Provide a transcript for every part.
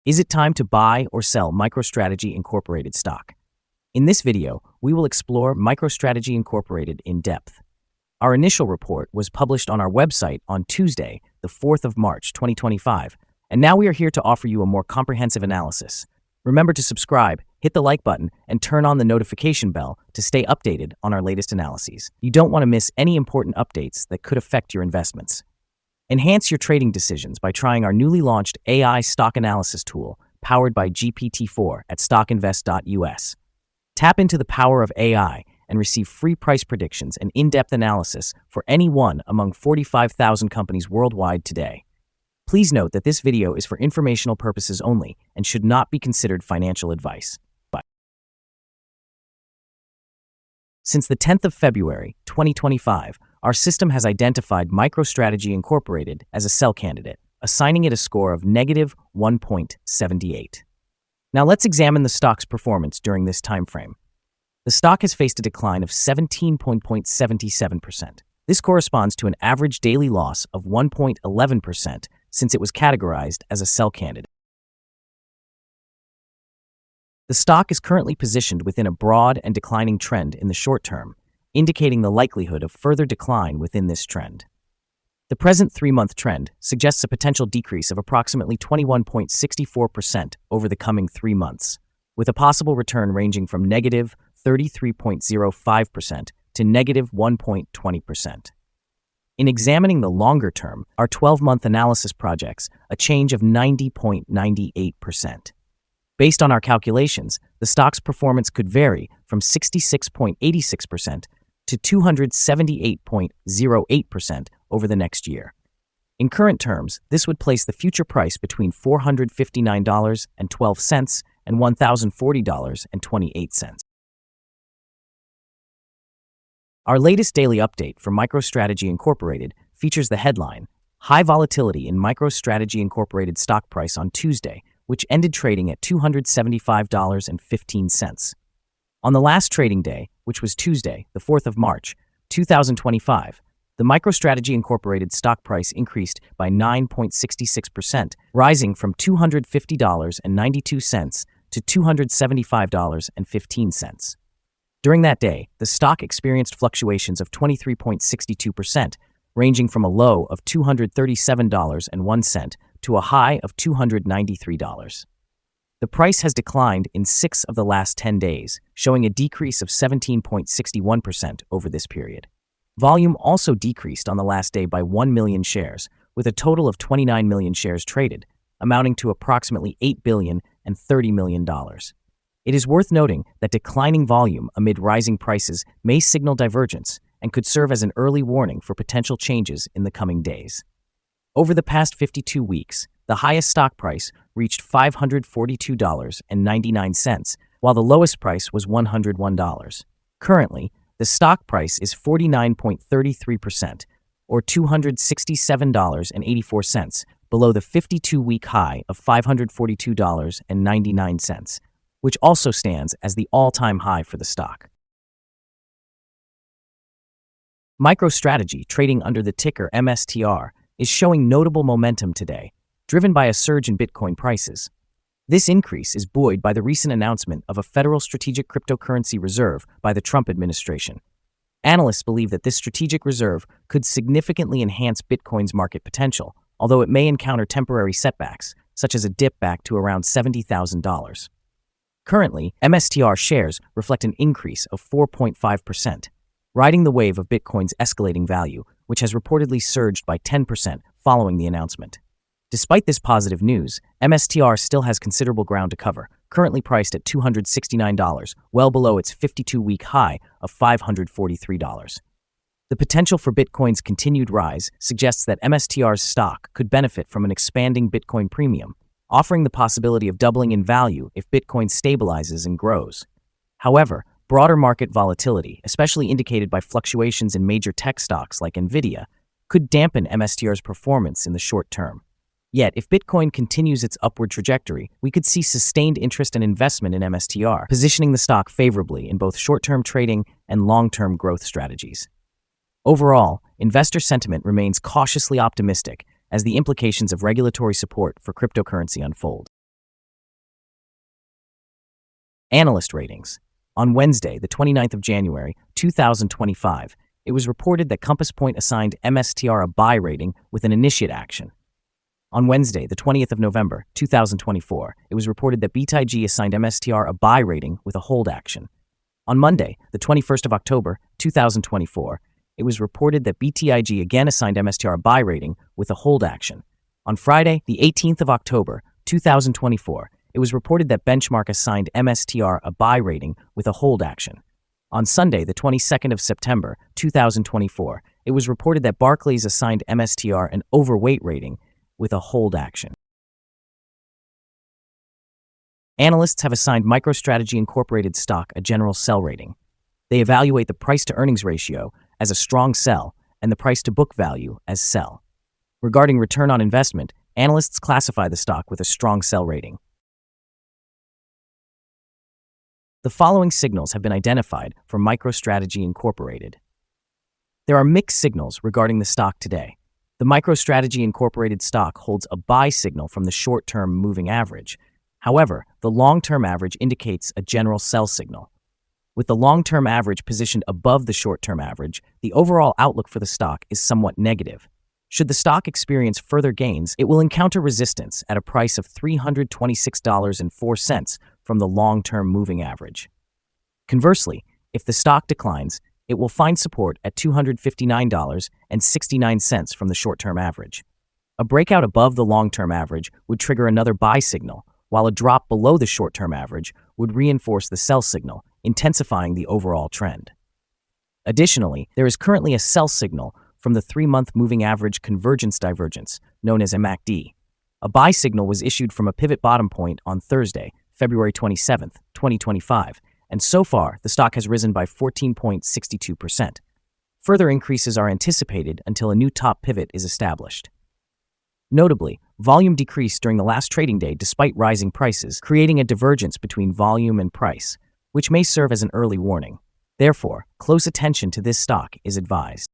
Is it time to buy or sell MicroStrategy Incorporated stock? In this video, we will explore MicroStrategy Incorporated in depth. Our initial report was published on our website on Tuesday, the 4th of March, 2025, and now we are here to offer you a more comprehensive analysis. Remember to subscribe, hit the like button, and turn on the notification bell to stay updated on our latest analyses. You don't want to miss any important updates that could affect your investments. Enhance your trading decisions by trying our newly launched AI stock analysis tool powered by GPT-4 at StockInvest.us. Tap into the power of AI and receive free price predictions and in-depth analysis for any one among 45,000 companies worldwide today. Please note that this video is for informational purposes only and should not be considered financial advice. Since the 10th of February, 2025, our system has identified MicroStrategy Incorporated as a sell candidate, assigning it a score of negative 1.78. Now let's examine the stock's performance during this time frame. The stock has faced a decline of 17.77%. This corresponds to an average daily loss of 1.11% since it was categorized as a sell candidate. The stock is currently positioned within a broad and declining trend in the short term, indicating the likelihood of further decline within this trend. The present 3-month trend suggests a potential decrease of approximately 21.64% over the coming 3 months, with a possible return ranging from negative 33.05% to negative 1.20%. In examining the longer term, our 12-month analysis projects a change of 90.98%. Based on our calculations, the stock's performance could vary from 66.86% to 278.08% over the next year. In current terms, this would place the future price between $459.12 and $1,040.28. Our latest daily update for MicroStrategy Incorporated features the headline, High Volatility in MicroStrategy Incorporated Stock Price on Tuesday, which ended trading at $275.15. On the last trading day, which was Tuesday, the 4th of March, 2025, the MicroStrategy Incorporated stock price increased by 9.66%, rising from $250.92 to $275.15. During that day, the stock experienced fluctuations of 23.62%, ranging from a low of $237.01 to a high of $293. The price has declined in 6 of the last 10 days, showing a decrease of 17.61% over this period. Volume also decreased on the last day by 1 million shares, with a total of 29 million shares traded, amounting to approximately $8 billion and $30 million. It is worth noting that declining volume amid rising prices may signal divergence and could serve as an early warning for potential changes in the coming days. Over the past 52 weeks, the highest stock price reached $542.99, while the lowest price was $101. Currently, the stock price is 49.33%, or $267.84, below the 52-week high of $542.99, which also stands as the all-time high for the stock. MicroStrategy, trading under the ticker MSTR, is showing notable momentum today, driven by a surge in Bitcoin prices. This increase is buoyed by the recent announcement of a federal strategic cryptocurrency reserve by the Trump administration. Analysts believe that this strategic reserve could significantly enhance Bitcoin's market potential, although it may encounter temporary setbacks, such as a dip back to around $70,000. Currently, MSTR shares reflect an increase of 4.5%, riding the wave of Bitcoin's escalating value, which has reportedly surged by 10% following the announcement. Despite this positive news, MSTR still has considerable ground to cover, currently priced at $269, well below its 52-week high of $543. The potential for Bitcoin's continued rise suggests that MSTR's stock could benefit from an expanding Bitcoin premium, offering the possibility of doubling in value if Bitcoin stabilizes and grows. However, broader market volatility, especially indicated by fluctuations in major tech stocks like Nvidia, could dampen MSTR's performance in the short term. Yet, if Bitcoin continues its upward trajectory, we could see sustained interest and investment in MSTR, positioning the stock favorably in both short-term trading and long-term growth strategies. Overall, investor sentiment remains cautiously optimistic as the implications of regulatory support for cryptocurrency unfold. Analyst ratings. On Wednesday, the 29th of January, 2025, it was reported that Compass Point assigned MSTR a buy rating with an initiate action. On Wednesday, the 20th of November, 2024, it was reported that BTIG assigned MSTR a buy rating with a hold action. On Monday, the 21st of October, 2024, it was reported that BTIG again assigned MSTR a buy rating with a hold action. On Friday, the 18th of October, 2024, it was reported that Benchmark assigned MSTR a buy rating with a hold action. On Sunday, the 22nd of September, 2024, it was reported that Barclays assigned MSTR an overweight rating with a hold action. Analysts have assigned MicroStrategy Incorporated stock a general sell rating. They evaluate the price-to-earnings ratio as a strong sell and the price-to-book value as sell. Regarding return on investment, analysts classify the stock with a strong sell rating. The following signals have been identified for MicroStrategy Incorporated. There are mixed signals regarding the stock today. The MicroStrategy Incorporated stock holds a buy signal from the short-term moving average. However, the long-term average indicates a general sell signal. With the long-term average positioned above the short-term average, the overall outlook for the stock is somewhat negative. Should the stock experience further gains, it will encounter resistance at a price of $326.04 from the long-term moving average. Conversely, if the stock declines, it will find support at $259.69 from the short-term average. A breakout above the long-term average would trigger another buy signal, while a drop below the short-term average would reinforce the sell signal, intensifying the overall trend. Additionally, there is currently a sell signal from the 3-month moving average convergence divergence, known as MACD. A buy signal was issued from a pivot bottom point on Thursday, February 27, 2025, and so far, the stock has risen by 14.62%. Further increases are anticipated until a new top pivot is established. Notably, volume decreased during the last trading day despite rising prices, creating a divergence between volume and price, which may serve as an early warning. Therefore, close attention to this stock is advised.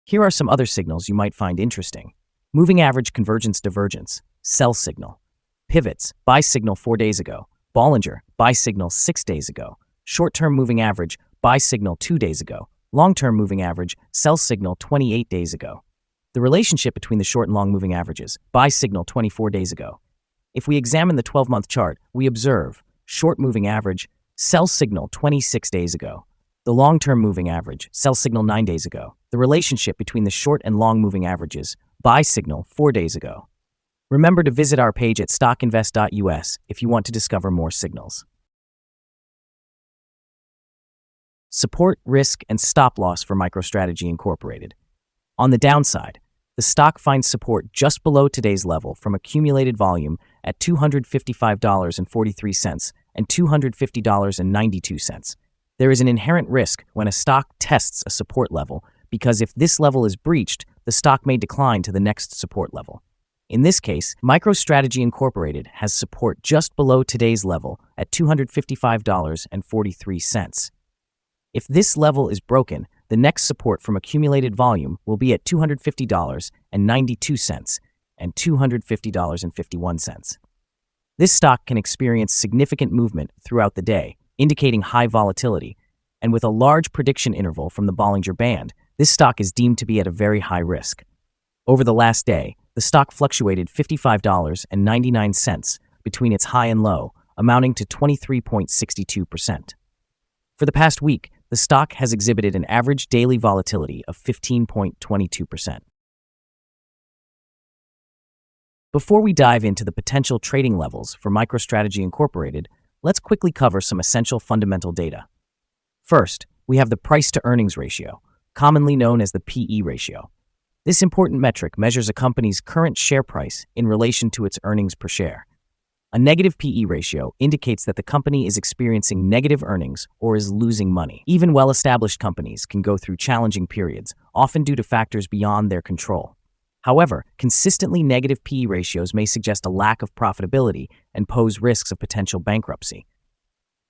Here are some other signals you might find interesting. Moving average convergence divergence, sell signal. Pivots, buy signal 4 days ago. Bollinger, buy signal 6 days ago. Short-term moving average, buy signal 2 days ago. Long-term moving average, sell signal 28 days ago. The relationship between the short and long moving averages, buy signal 24 days ago. If we examine the 12-month chart, we observe short moving average, sell signal 26 days ago. The long-term moving average, sell signal 9 days ago. The relationship between the short and long moving averages, buy signal 4 days ago. Remember to visit our page at StockInvest.us if you want to discover more signals. Support, risk, and stop loss for MicroStrategy Incorporated. On the downside, the stock finds support just below today's level from accumulated volume at $255.43 and $250.92. There is an inherent risk when a stock tests a support level because if this level is breached, the stock may decline to the next support level. In this case, MicroStrategy Incorporated has support just below today's level at $255.43. If this level is broken, the next support from accumulated volume will be at $250.92 and $250.51. This stock can experience significant movement throughout the day, indicating high volatility, and with a large prediction interval from the Bollinger Band, this stock is deemed to be at a very high risk. Over the last day, the stock fluctuated $55.99 between its high and low, amounting to 23.62%. For the past week, the stock has exhibited an average daily volatility of 15.22%. Before we dive into the potential trading levels for MicroStrategy Incorporated, let's quickly cover some essential fundamental data. First, we have the price-to-earnings ratio, commonly known as the PE ratio. This important metric measures a company's current share price in relation to its earnings per share. A negative PE ratio indicates that the company is experiencing negative earnings or is losing money. Even well-established companies can go through challenging periods, often due to factors beyond their control. However, consistently negative PE ratios may suggest a lack of profitability and pose risks of potential bankruptcy.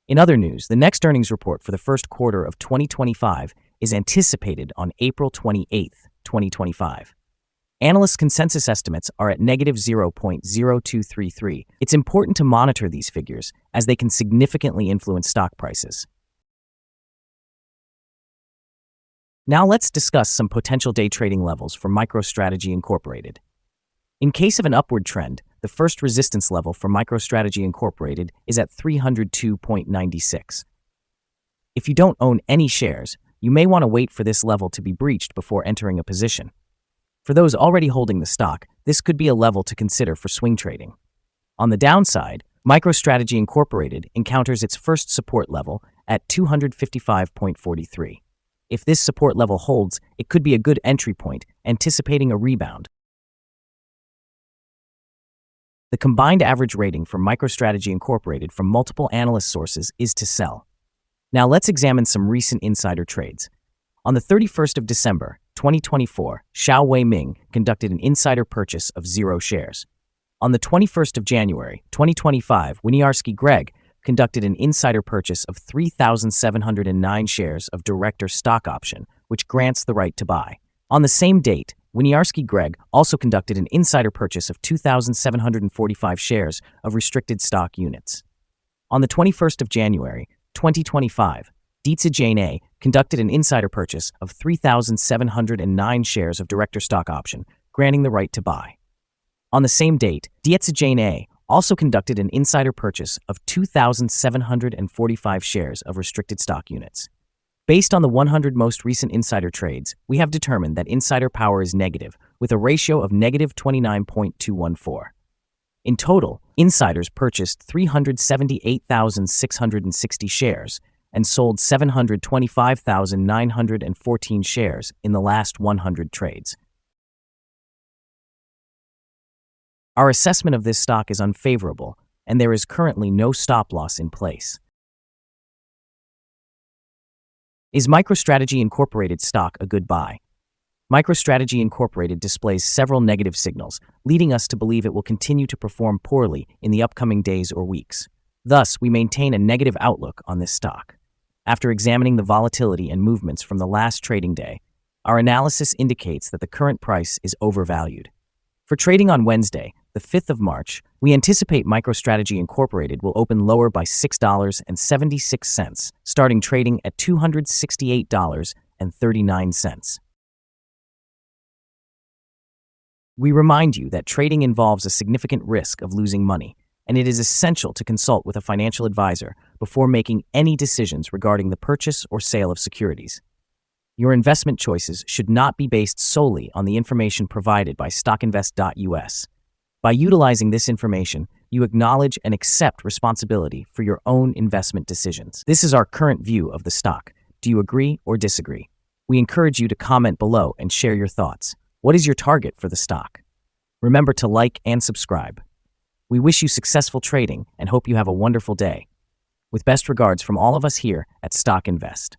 In other news, the next earnings report for the first quarter of 2025 is anticipated on April 28, 2025. Analyst consensus estimates are at negative 0.0233. It's important to monitor these figures as they can significantly influence stock prices. Now let's discuss some potential day trading levels for MicroStrategy Incorporated. In case of an upward trend, the first resistance level for MicroStrategy Incorporated is at 302.96. If you don't own any shares, you may want to wait for this level to be breached before entering a position. For those already holding the stock, this could be a level to consider for swing trading. On the downside, MicroStrategy Incorporated encounters its first support level at 255.43. If this support level holds, it could be a good entry point, anticipating a rebound. The combined average rating for MicroStrategy Incorporated from multiple analyst sources is to sell. Now let's examine some recent insider trades. On the 31st of December, 2024, Xiao Wei-ming conducted an insider purchase of 0 shares. On the 21st of January, 2025, Winiarski Greg conducted an insider purchase of 3,709 shares of director stock option, which grants the right to buy. On the same date, Winiarski Greg also conducted an insider purchase of 2,745 shares of restricted stock units. On the 21st of January, 2025, Dietze Jane A conducted an insider purchase of 3,709 shares of director stock option, granting the right to buy. On the same date, Dietze Jane A also conducted an insider purchase of 2,745 shares of restricted stock units. Based on the 100 most recent insider trades, we have determined that insider power is negative, with a ratio of negative 29.214. In total, insiders purchased 378,660 shares and sold 725,914 shares in the last 100 trades. Our assessment of this stock is unfavorable, and there is currently no stop loss in place. Is MicroStrategy Incorporated stock a good buy? MicroStrategy Incorporated displays several negative signals, leading us to believe it will continue to perform poorly in the upcoming days or weeks. Thus, we maintain a negative outlook on this stock. After examining the volatility and movements from the last trading day, our analysis indicates that the current price is overvalued. For trading on Wednesday, the 5th of March, we anticipate MicroStrategy Incorporated will open lower by $6.76, starting trading at $268.39. We remind you that trading involves a significant risk of losing money, and it is essential to consult with a financial advisor before making any decisions regarding the purchase or sale of securities. Your investment choices should not be based solely on the information provided by StockInvest.us. By utilizing this information, you acknowledge and accept responsibility for your own investment decisions. This is our current view of the stock. Do you agree or disagree? We encourage you to comment below and share your thoughts. What is your target for the stock? Remember to like and subscribe. We wish you successful trading and hope you have a wonderful day. With best regards from all of us here at Stock Invest.